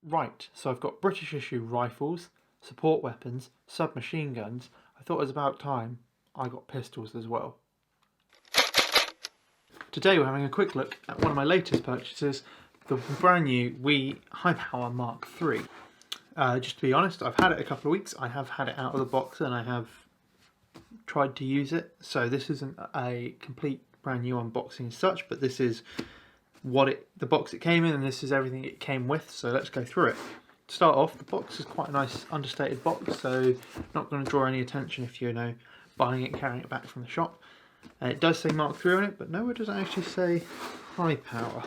Right, so I've got British issue rifles, support weapons, submachine guns. I thought it was about time I got pistols as well. Today we're having a quick look at one of my latest purchases, the brand new WE Hi Power MKIII. Just to be honest, I've had it a couple of weeks. I have had it out of the box and I have tried to use it. So this isn't a complete brand new unboxing as such, but this is the box it came in, and this is everything it came with. So let's go through it. To start off, the box is quite a nice understated box, so not going to draw any attention if you're buying it and carrying it back from the shop. It does say MK3 on it, but nowhere does it actually say Hi Power.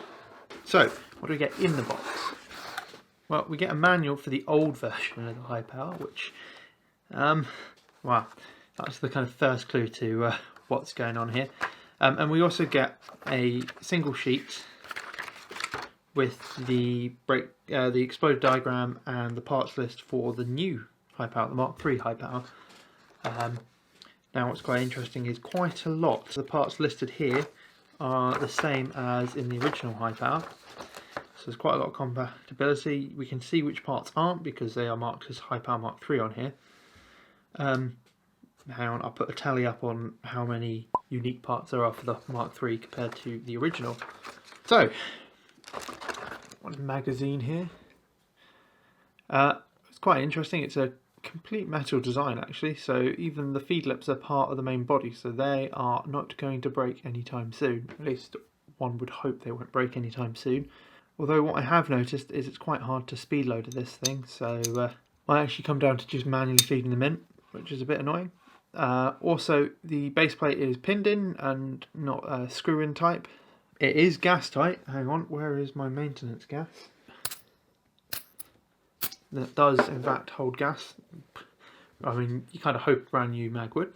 So what do we get in the box? Well, we get a manual for the old version of the Hi Power, which wow, that's the kind of first clue to what's going on here. And we also get a single sheet with the exploded diagram and the parts list for the new Hi Power, the Mk3 Hi Power. Now what's quite interesting is quite a lot of the parts listed here are the same as in the original Hi Power. So there's quite a lot of compatibility. We can see which parts aren't because they are marked as Hi Power Mk3 on here. Hang on, I'll put a tally up on how many unique parts there are for the Mk3 compared to the original. So, one magazine here. It's quite interesting. It's a complete metal design actually, so even the feed lips are part of the main body, so they are not going to break anytime soon. At least one would hope they won't break anytime soon. Although what I have noticed is it's quite hard to speed load this thing, so I actually come down to just manually feeding them in, which is a bit annoying. Also, the base plate is pinned in and not a screw-in type. It is gas tight. Hang on, where is my maintenance gas? That does in fact hold gas. I mean, you kind of hope brand new mag would.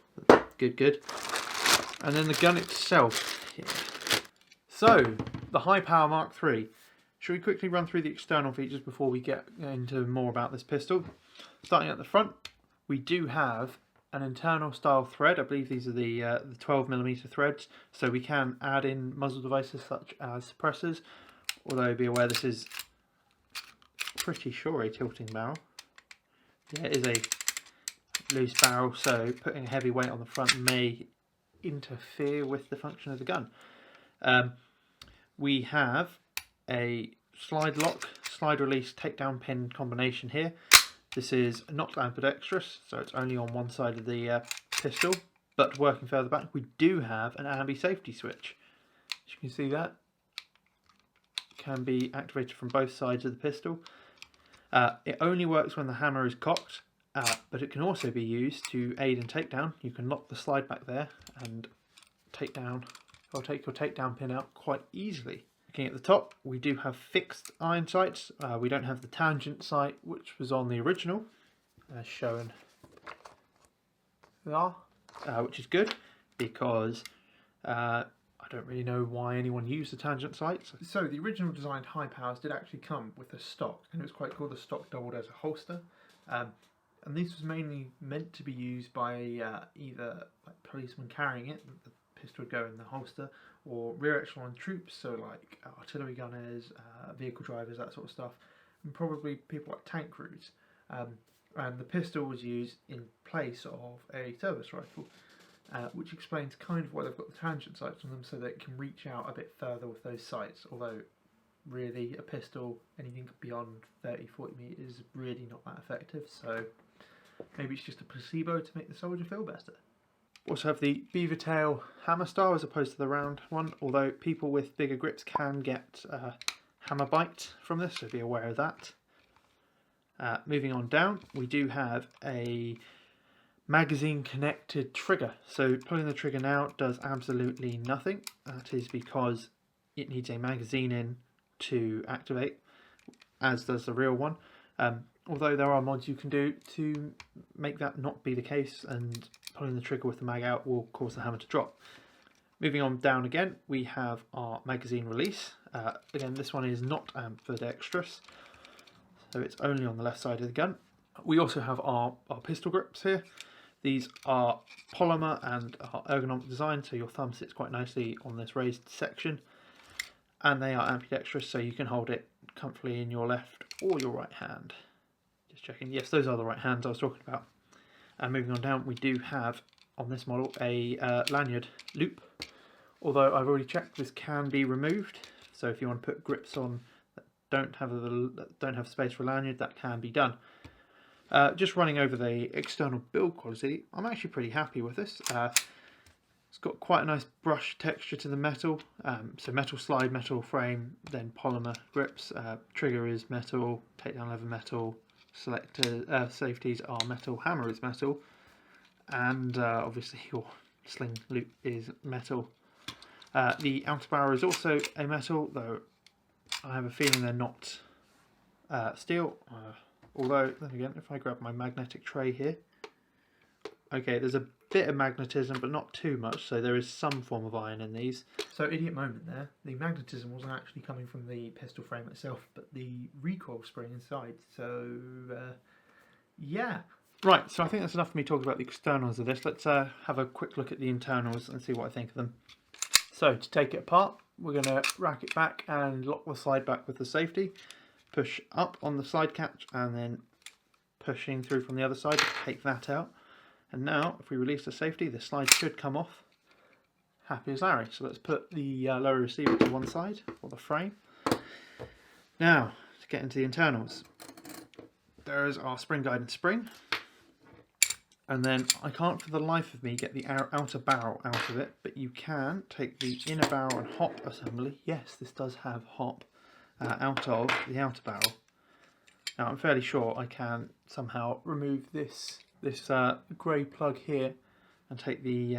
Good. And then the gun itself. Yeah. So, the Hi Power Mk3. Should we quickly run through the external features before we get into more about this pistol? Starting at the front, we do have an internal style thread. I believe these are the 12mm threads, so we can add in muzzle devices such as suppressors, although be aware this is pretty sure a tilting barrel. Yeah, it is a loose barrel, so putting a heavy weight on the front may interfere with the function of the gun. We have a slide lock, slide release, takedown pin combination here. This is not ambidextrous, so it's only on one side of the pistol, but working further back, we do have an ambi safety switch. As you can see that, can be activated from both sides of the pistol. It only works when the hammer is cocked, but it can also be used to aid in takedown. You can lock the slide back there and take your takedown pin out quite easily. Looking at the top, we do have fixed iron sights. We don't have the tangent sight, which was on the original, as shown there, which is good because I don't really know why anyone used the tangent sights. So the original designed Hi Powers did actually come with a stock, and it was quite cool. The stock doubled as a holster, and this was mainly meant to be used by either like policemen carrying it, the pistol would go in the holster, or rear echelon troops, so like artillery gunners, vehicle drivers, that sort of stuff, and probably people like tank crews. And the pistol was used in place of a service rifle, which explains kind of why they've got the tangent sights on them, so that it can reach out a bit further with those sights, although really a pistol, anything beyond 30-40 metres is really not that effective, so maybe it's just a placebo to make the soldier feel better. Also have the beaver tail hammer style as opposed to the round one, although people with bigger grips can get hammer bite from this, so be aware of that. Moving on down, we do have a magazine connected trigger, so pulling the trigger now does absolutely nothing. That is because it needs a magazine in to activate, as does the real one. Although there are mods you can do to make that not be the case, and pulling the trigger with the mag out will cause the hammer to drop. Moving on down again, we have our magazine release. Again, this one is not ambidextrous, so it's only on the left side of the gun. We also have our pistol grips here. These are polymer and are ergonomic design, so your thumb sits quite nicely on this raised section. And they are ambidextrous, so you can hold it comfortably in your left or your right hand. Just checking. Yes, those are the right hands I was talking about. And moving on down, we do have on this model a lanyard loop. Although I've already checked, this can be removed. So if you want to put grips on that don't have space for a lanyard, that can be done. Just running over the external build quality, I'm actually pretty happy with this. It's got quite a nice brush texture to the metal. So metal slide, metal frame, then polymer grips. Trigger is metal, takedown lever metal, selector safeties are metal, hammer is metal, and obviously your sling loop is metal. The outer barrel is also a metal, though I have a feeling they're not steel. Although, then again, if I grab my magnetic tray here, okay, there's a bit of magnetism, but not too much, so there is some form of iron in these. So, idiot moment there. The magnetism wasn't actually coming from the pistol frame itself, but the recoil spring inside. So, yeah. Right, so I think that's enough for me talking about the externals of this. Let's have a quick look at the internals and see what I think of them. So, to take it apart, we're going to rack it back and lock the slide back with the safety. Push up on the slide catch and then pushing through from the other side to take that out. And now, if we release the safety, the slide should come off. Happy as Larry. So let's put the lower receiver to one side, or the frame. Now, to get into the internals. There's our spring guidance spring. And then I can't for the life of me get the outer barrel out of it, but you can take the inner barrel and hop assembly. Yes, this does have hop out of the outer barrel. Now I'm fairly sure I can somehow remove this grey plug here and take the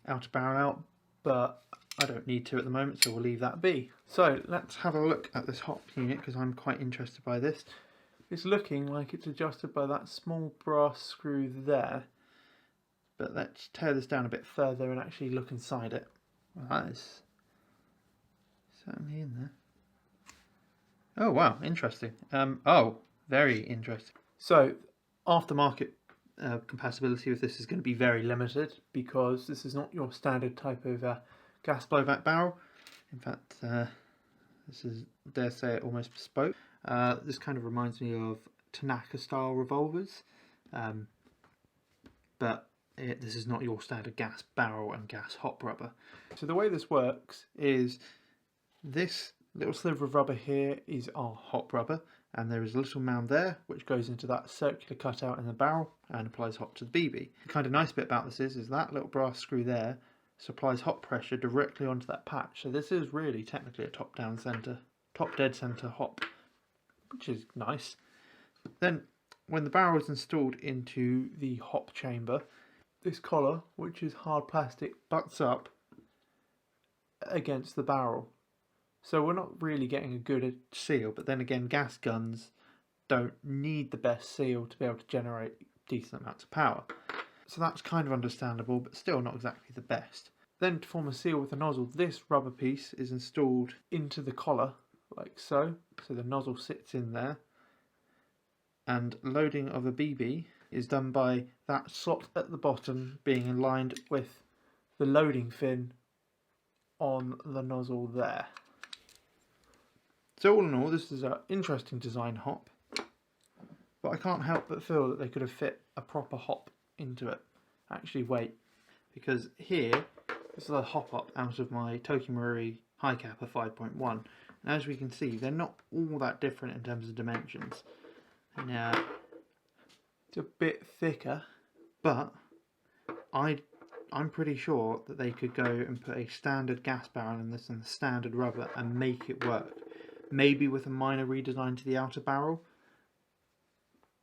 outer barrel out, but I don't need to at the moment, so we'll leave that be. So let's have a look at this hop unit, because I'm quite interested by this. It's looking like it's adjusted by that small brass screw there, but let's tear this down a bit further and actually look inside it. Well, that is certainly in there. Oh wow, interesting. Oh, very interesting. So aftermarket compatibility with this is going to be very limited, because this is not your standard type of gas blowback barrel. In fact, this is, dare say it, almost bespoke. This kind of reminds me of Tanaka style revolvers, but this is not your standard gas barrel and gas hop rubber. So the way this works is this little sliver of rubber here is our hop rubber, and there is a little mound there which goes into that circular cutout in the barrel and applies hop to the BB. The kind of nice bit about this is that little brass screw there supplies hop pressure directly onto that patch. So this is really technically a top dead center hop, which is nice. Then when the barrel is installed into the hop chamber, this collar, which is hard plastic, butts up against the barrel. So we're not really getting a good seal, but then again, gas guns don't need the best seal to be able to generate decent amounts of power. So that's kind of understandable, but still not exactly the best. Then to form a seal with the nozzle, this rubber piece is installed into the collar, like so. So the nozzle sits in there. And loading of a BB is done by that slot at the bottom being aligned with the loading fin on the nozzle there. So all in all, this is an interesting design hop, but I can't help but feel that they could have fit a proper hop into it. Actually wait, because here, this is a hop up out of my Kiwi High Kappa 5.1, and as we can see, they're not all that different in terms of dimensions. Now, it's a bit thicker, but I'm pretty sure that they could go and put a standard gas barrel in this and the standard rubber and make it work. Maybe with a minor redesign to the outer barrel,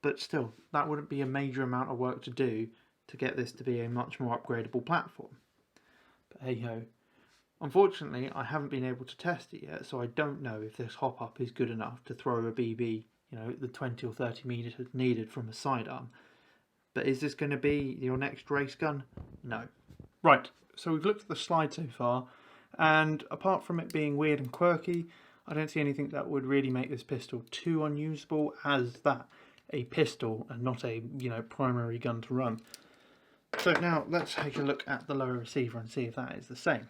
but still, that wouldn't be a major amount of work to do to get this to be a much more upgradable platform. But hey ho. Unfortunately, I haven't been able to test it yet, so I don't know if this hop up is good enough to throw a BB, the 20 or 30 meters needed from a sidearm. But is this going to be your next race gun? No. Right, so we've looked at the slide so far, and apart from it being weird and quirky, I don't see anything that would really make this pistol too unusable as that a pistol and not a primary gun to run. So now let's take a look at the lower receiver and see if that is the same.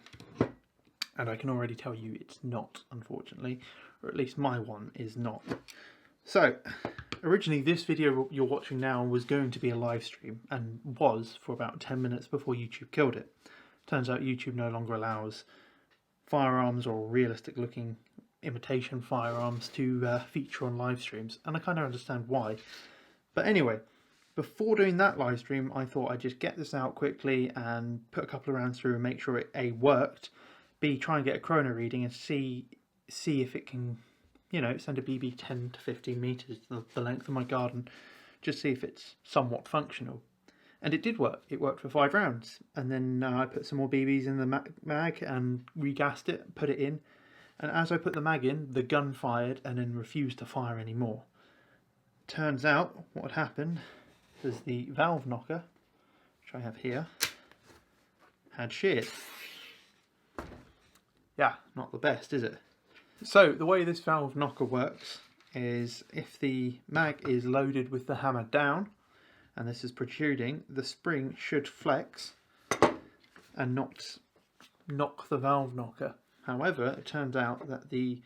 And I can already tell you it's not, unfortunately. or at least my one is not. So originally this video you're watching now was going to be a live stream, and was for about 10 minutes before YouTube killed it. Turns out YouTube no longer allows firearms or realistic looking imitation firearms to feature on live streams, and I kind of understand why. But anyway, before doing that live stream, I thought I'd just get this out quickly and put a couple of rounds through and make sure it A, worked, B, try and get a chrono reading, and see if it can, you know, send a BB 10 to 15 metres, the length of my garden, just see if it's somewhat functional. And it did work. It worked for 5 rounds. And then I put some more BBs in the mag and regassed it, put it in. And as I put the mag in, the gun fired and then refused to fire anymore. Turns out what had happened is the valve knocker, which I have here, had sheared. Yeah, not the best, is it? So the way this valve knocker works is if the mag is loaded with the hammer down and this is protruding, the spring should flex and not knock the valve knocker. However, it turns out that the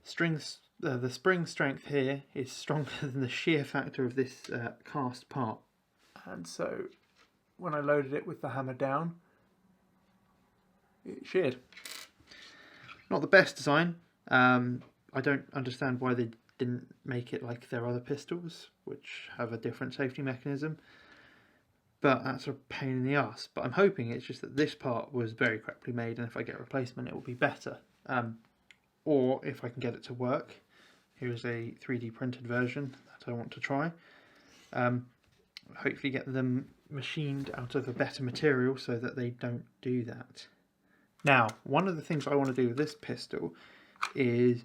spring strength here is stronger than the shear factor of this cast part. And so when I loaded it with the hammer down, it sheared. Not the best design. I don't understand why they didn't make it like their other pistols, which have a different safety mechanism. But that's a pain in the arse. But I'm hoping it's just that this part was very crappily made, and if I get a replacement it will be better. Or if I can get it to work. Here's a 3D printed version that I want to try. Hopefully get them machined out of a better material so that they don't do that. Now, one of the things I want to do with this pistol is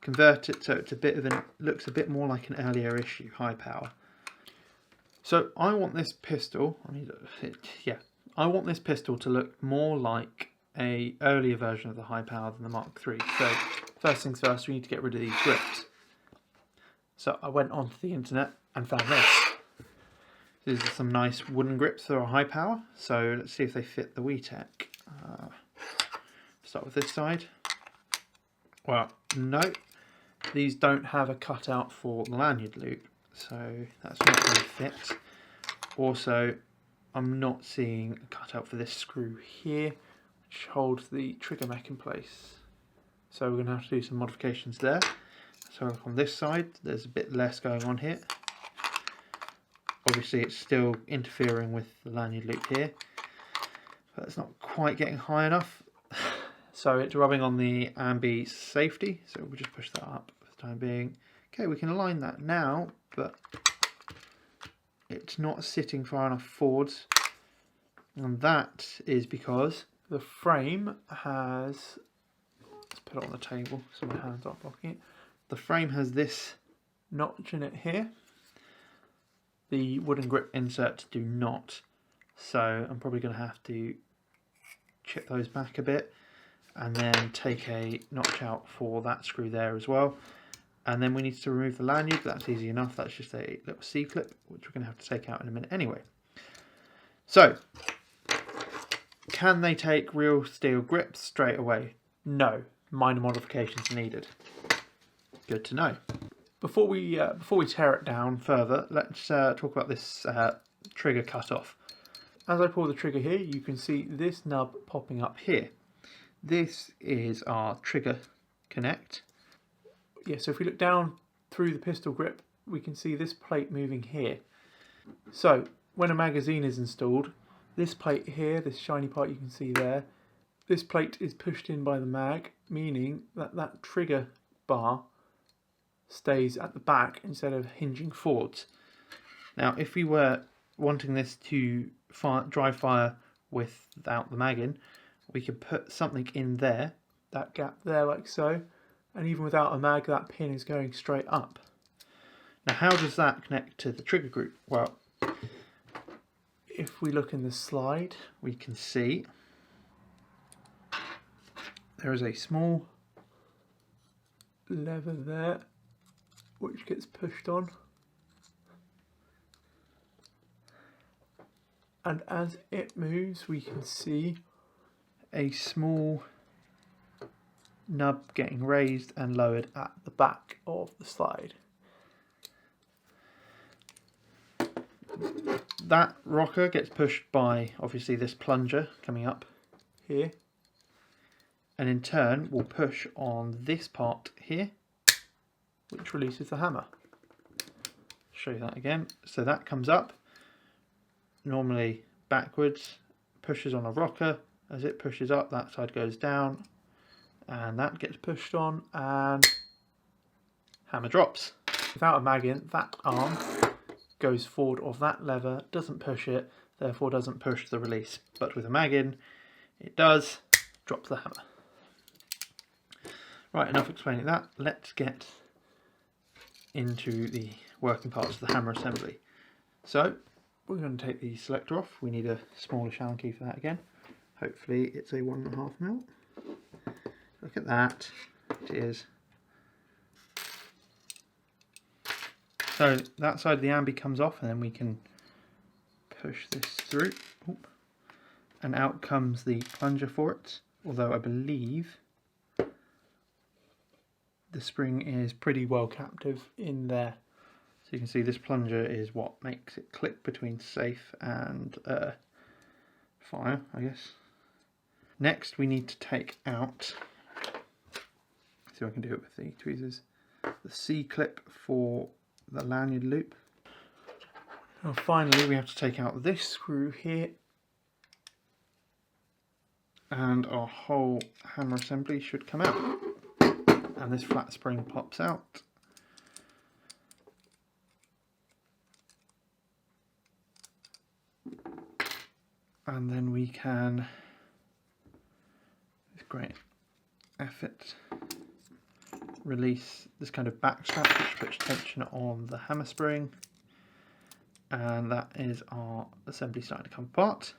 convert it so it's a bit of looks a bit more like an earlier issue Hi Power. So I want this pistol, I want this pistol to look more like a earlier version of the Hi Power than the Mk3. So first things first, we need to get rid of these grips. So I went onto the internet and found this. These are some nice wooden grips for a Hi Power. So let's see if they fit the WE Tech. Start with this side. Well, no, these don't have a cutout for the lanyard loop, so that's not going to fit. Also, I'm not seeing a cutout for this screw here, which holds the trigger mech in place. So we're going to have to do some modifications there. So look on this side, there's a bit less going on here. Obviously it's still interfering with the lanyard loop here, but it's not quite getting high enough. So it's rubbing on the ambi safety, so we'll just push that up for the time being. Okay, we can align that now, but it's not sitting far enough forwards. And that is because the frame has, let's put it on the table so my hands aren't blocking it. The frame has this notch in it here. The wooden grip inserts do not. So I'm probably going to have to chip those back a bit and then take a notch out for that screw there as well. And then we need to remove the lanyard. That's easy enough. That's just a little C-clip, which we're going to have to take out in a minute anyway. So, can they take real steel grips straight away? No. Minor modifications are needed. Good to know. Before we tear it down further, let's talk about this trigger cutoff. As I pull the trigger here, you can see this nub popping up here. This is our trigger connect. Yeah, so if we look down through the pistol grip, we can see this plate moving here. So when a magazine is installed, this plate here, this shiny part you can see there, this plate is pushed in by the mag, meaning that that trigger bar stays at the back instead of hinging forwards. Now if we were wanting this to dry fire without the mag in, we could put something in there, that gap there like so, and even without a mag that pin is going straight up. Now how does that connect to the trigger group? Well, if we look in the slide we can see there is a small lever there which gets pushed on, and as it moves we can see a small nub getting raised and lowered at the back of the slide. That rocker gets pushed by obviously this plunger coming up here, and in turn will push on this part here, which releases the hammer. Show you that again. So that comes up, normally backwards, pushes on a rocker. As it pushes up, that side goes down, and that gets pushed on, and hammer drops. Without a mag in, that arm goes forward of that lever, doesn't push it, therefore doesn't push the release. But with a mag in, it does, drops the hammer. Right, enough explaining that. Let's get into the working parts of the hammer assembly. So, we're going to take the selector off. We need a smallish Allen key for that again. Hopefully it's a 1.5mm. Look at that. It is. So that side of the ambi comes off, and then we can push this through. Oop. And out comes the plunger for it. Although I believe the spring is pretty well captive in there. So you can see this plunger is what makes it click between safe and fire, I guess. Next we need to take out, see if I can do it with the tweezers, the C-clip for the lanyard loop. And finally we have to take out this screw here, and our whole hammer assembly should come out. And this flat spring pops out. And then we can, with great effort, release this kind of back strap which puts tension on the hammer spring, and that is our assembly starting to come apart.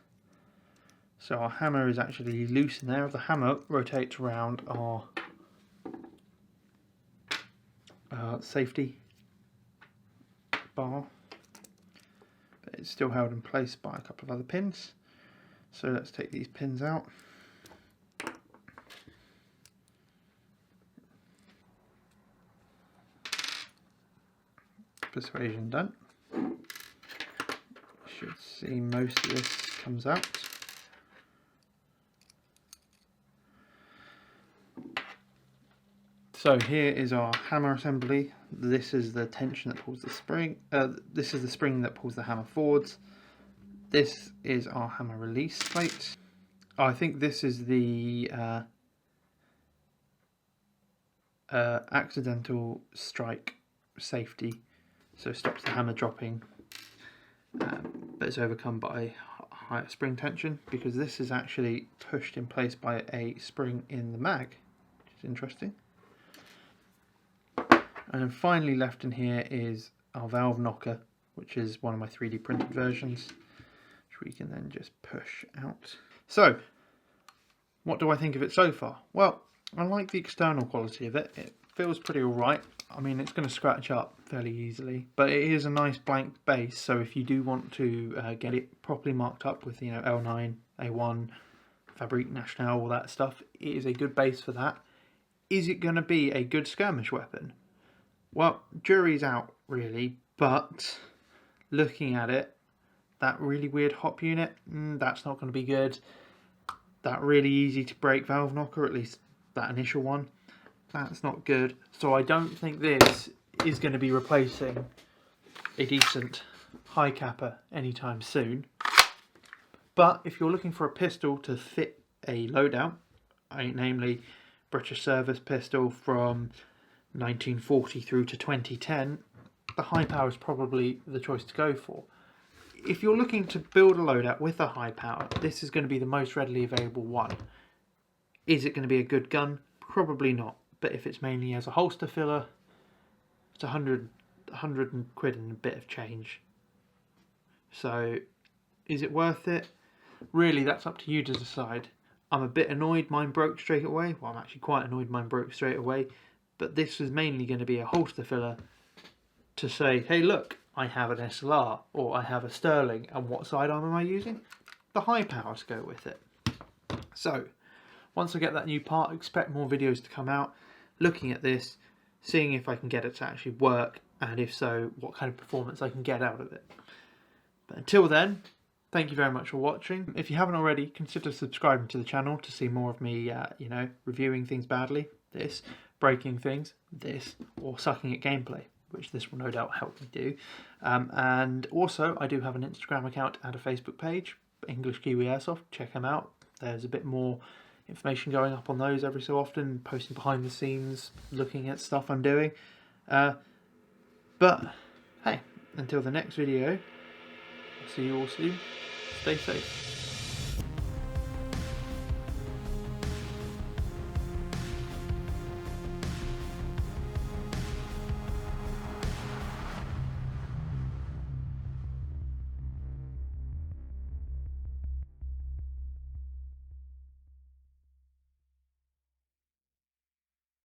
So our hammer is actually loose in there. The hammer rotates around our safety bar, but it's still held in place by a couple of other pins. So let's take these pins out. Persuasion done. Should see most of this comes out. So here is our hammer assembly. This is the tension that pulls the spring. This is the spring that pulls the hammer forwards. This is our hammer release plate. I think this is the accidental strike safety, so it stops the hammer dropping, but it's overcome by higher spring tension, because this is actually pushed in place by a spring in the mag, which is interesting. And then finally left in here is our valve knocker, which is one of my 3D printed versions, which we can then just push out. So, what do I think of it so far? Well, I like the external quality of it. It feels pretty alright. I mean, it's going to scratch up fairly easily, but it is a nice blank base, so if you do want to get it properly marked up with, you know, L9, A1, Fabrique Nationale, all that stuff, it is a good base for that. Is it going to be a good skirmish weapon? Well, jury's out really, but looking at it, that really weird hop unit, that's not going to be good. That really easy to break valve knocker, at least that initial one, that's not good. So I don't think this is going to be replacing a decent high capper anytime soon. But if you're looking for a pistol to fit a loadout, namely British service pistol from 1940 through to 2010, the high power is probably the choice to go for. If you're looking to build a loadout with a high power, this is going to be the most readily available one. Is it going to be a good gun? Probably not. But if it's mainly as a holster filler, it's 100 quid and a bit of change. So, is it worth it? Really, that's up to you to decide. I'm a bit annoyed mine broke straight away. Well, I'm actually quite annoyed mine broke straight away. But this is mainly going to be a holster filler to say, hey look, I have an SLR or I have a Sterling, and what sidearm am I using? The high power to go with it. So, once I get that new part, expect more videos to come out looking at this, seeing if I can get it to actually work, and if so, what kind of performance I can get out of it. But until then, thank you very much for watching. If you haven't already, consider subscribing to the channel to see more of me, reviewing things badly, this, breaking things, this, or sucking at gameplay, which this will no doubt help me do. And also, I do have an Instagram account and a Facebook page, English Kiwi Airsoft. Check them out. There's a bit more information going up on those every so often, posting behind the scenes, looking at stuff I'm doing. But hey, until the next video, I'll see you all soon. Stay safe.